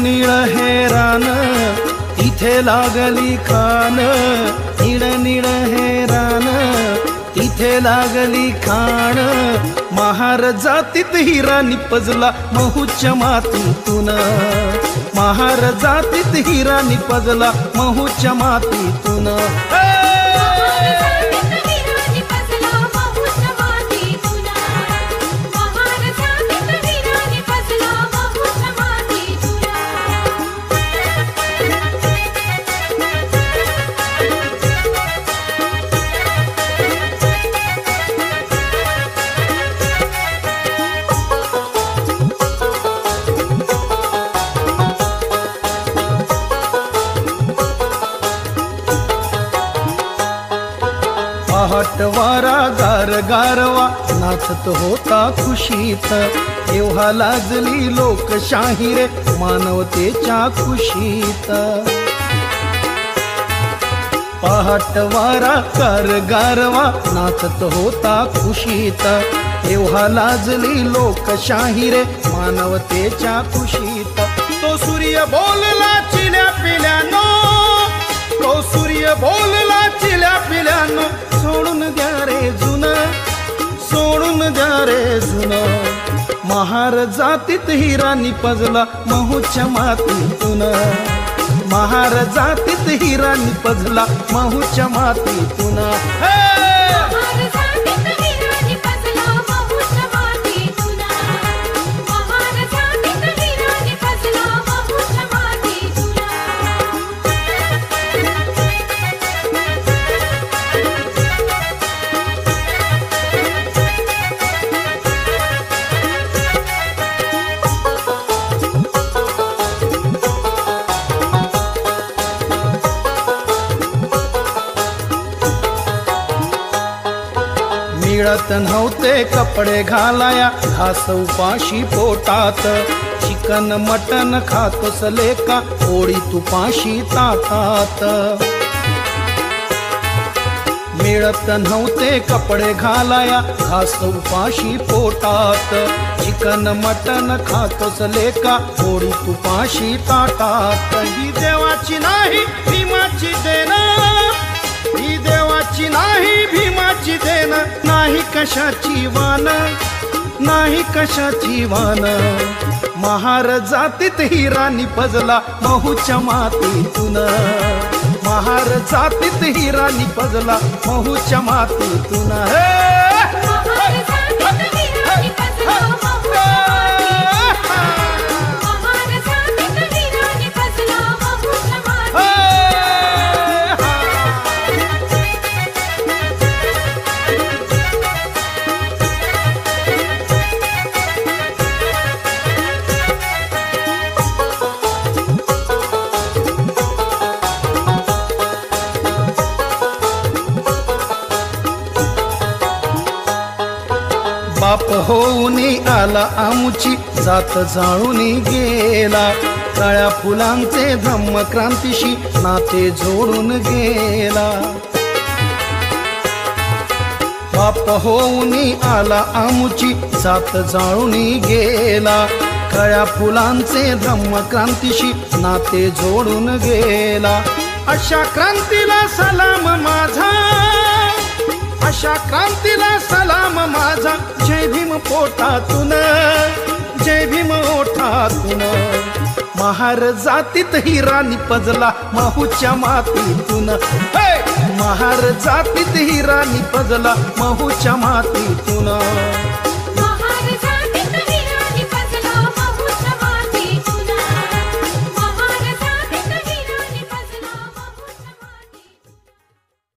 निळ हे रान इथे लागली खान, निळ निळ हे रान इथे लागली खाण, महार जातीत हिरा निपजला महूच्या मातीतून, महार जातीत हिरा निपजला महूच्या मातीतून। पहाटवारा गार गारवा नाचत होता खुशीत, तेव्हा लाजली लोकशाही रे मानवतेच्या खुशीत। पहाटवारा गार गारवा नाचत होता खुशीत, तेव्हा लाजली लोकशाही रे मानवतेच्या खुशीत। तो सूर्य बोलला चिल्या पिल्यानो, तो सूर्य बोलला चिल्या पिल्यानो, सोडून द्या रे जुन, सोडून द्या रे जुन, महार जातीत हिरा निपजला महूच्या मातीतून, महार जातीत हिरा निपजला महूच्या मातीतून। मिळत नव्हते कपडे घालाया घास उपाशी पोटात, चिकन मटन खातोस लेका पोळी तुपाशी ताटात। मिळत नव्हते कपडे घालाया घास उपाशी पोटात, चिकन मटन खातोस लेका पोळी तुपाशी ताटात। ही देवाची नाही भीमाची देन, ही देवाची नाही भीमाची देन, नाही कशाची वान, नाही कशाची वान, महार जातीत हिरा निपजला महूच्या मातीतून, महार जातीत हिरा निपजला महूच्या मातीतून। बाप होऊनी आला आमुची जात जाळूनी गेला, काळ्या फुलांचे धम्म क्रांतीशी नाते जोडून गेला। बाप होऊनी आला आमुची जात जाळूनी गेला, काळ्या फुलांचे धम्म क्रांतीशी नाते जोडून गेला। अशा क्रांतीला सलाम माझा, अशा क्रांतीला सलाम माझा, जय भीम पोटातून, जय भीम ओठातून, महार जातीत हिरा निपजला महूच्या मातीतून, महार जातीत हिरा निपजला महूच्या मातीतून।